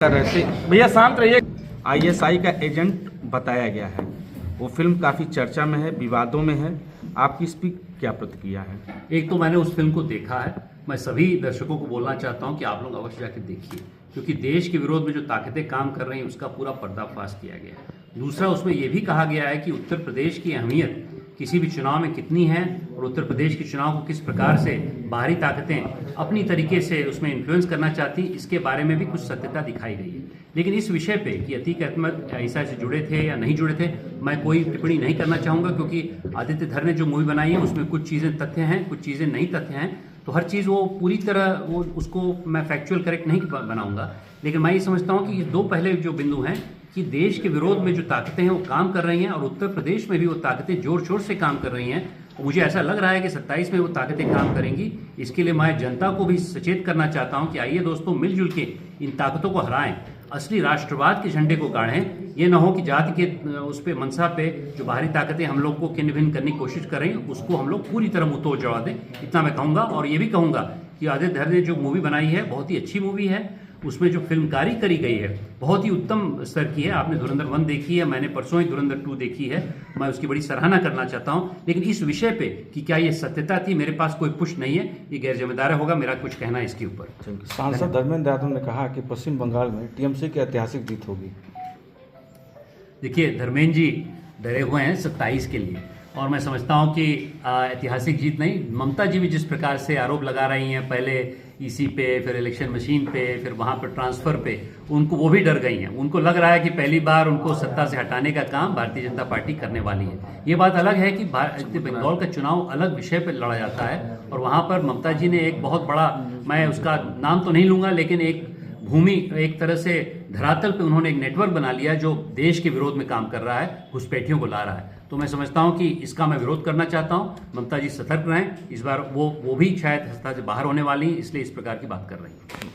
कर रहे थे। भैया शांत रहिए। आईएसआई का एजेंट बताया गया है, वो फिल्म काफ़ी चर्चा में है, विवादों में है। आपकी इस पर क्या प्रतिक्रिया है? एक तो मैंने उस फिल्म को देखा है। मैं सभी दर्शकों को बोलना चाहता हूं कि आप लोग अवश्य जाके देखिए, क्योंकि देश के विरोध में जो ताकतें काम कर रही हैं उसका पूरा पर्दाफाश किया गया है। दूसरा, उसमें यह भी कहा गया है कि उत्तर प्रदेश की अहमियत किसी भी चुनाव में कितनी है और उत्तर प्रदेश के चुनाव को किस प्रकार से बाहरी ताकतें अपनी तरीके से उसमें इन्फ्लुएंस करना चाहती, इसके बारे में भी कुछ सत्यता दिखाई गई है। लेकिन इस विषय पे कि अतीक अहमद ईसा से जुड़े थे या नहीं जुड़े थे, मैं कोई टिप्पणी नहीं करना चाहूँगा, क्योंकि आदित्य धर ने जो मूवी बनाई है उसमें कुछ चीज़ें तथ्य हैं, कुछ चीज़ें नहीं तथ्य हैं। तो हर चीज़ वो पूरी तरह वो उसको मैं फैक्चुअल करेक्ट नहीं बनाऊंगा। लेकिन मैं ये समझता हूँ कि ये दो पहले जो बिंदु हैं कि देश के विरोध में जो ताकतें हैं वो काम कर रही हैं और उत्तर प्रदेश में भी वो ताकतें जोर शोर से काम कर रही हैं। मुझे ऐसा लग रहा है कि 27 में वो ताकतें काम करेंगी। इसके लिए मैं जनता को भी सचेत करना चाहता हूं कि आइए दोस्तों, मिलजुल के इन ताकतों को हराएं, असली राष्ट्रवाद के झंडे को गाड़ें। ये ना हो कि जाति के उस पे मनसा पे जो बाहरी ताकतें हम लोग को किन्न भिन्न करने की कोशिश कर रही हैं उसको हम लोग पूरी तरह मुंह तोड़ जवाब दें। इतना मैं कहूँगा। और ये भी कहूँगा कि आदित्य धर ने जो मूवी बनाई है बहुत ही अच्छी मूवी है। उसमें जो फिल्मकारी करी गई है बहुत ही उत्तम स्तर की है। आपने धुरंधर 1 देखी है, मैंने परसों ही धुरंधर 2 देखी है। मैं उसकी बड़ी सराहना करना चाहता हूं। लेकिन इस विषय पे कि क्या ये सत्यता थी, मेरे पास कोई पुष्टि नहीं है। ये गैर जिम्मेदार होगा मेरा कुछ कहना इसके ऊपर। सांसद धर्मेंद्र यादव ने कहा कि पश्चिम बंगाल में टीएमसी की ऐतिहासिक जीत होगी। देखिए, धर्मेंद्र जी डरे हुए हैं 27 के लिए, और मैं समझता हूं कि ऐतिहासिक जीत नहीं। ममता जी भी जिस प्रकार से आरोप लगा रही हैं, पहले ईसी पे, फिर इलेक्शन मशीन पे, फिर वहां पर ट्रांसफर पे, उनको वो भी डर गई हैं। उनको लग रहा है कि पहली बार उनको सत्ता से हटाने का काम भारतीय जनता पार्टी करने वाली है। ये बात अलग है कि बंगाल का चुनाव अलग विषय पर लड़ा जाता है और वहां पर ममता जी ने एक बहुत बड़ा, मैं उसका नाम तो नहीं लूंगा, लेकिन एक भूमि, एक तरह से धरातल पे उन्होंने एक नेटवर्क बना लिया जो देश के विरोध में काम कर रहा है, घुसपैठियों को ला रहा है। तो मैं समझता हूं कि इसका मैं विरोध करना चाहता हूं। ममता जी सतर्क रहें। इस बार वो भी शायद सत्ता से बाहर होने वाली हैं, इसलिए इस प्रकार की बात कर रही हैं।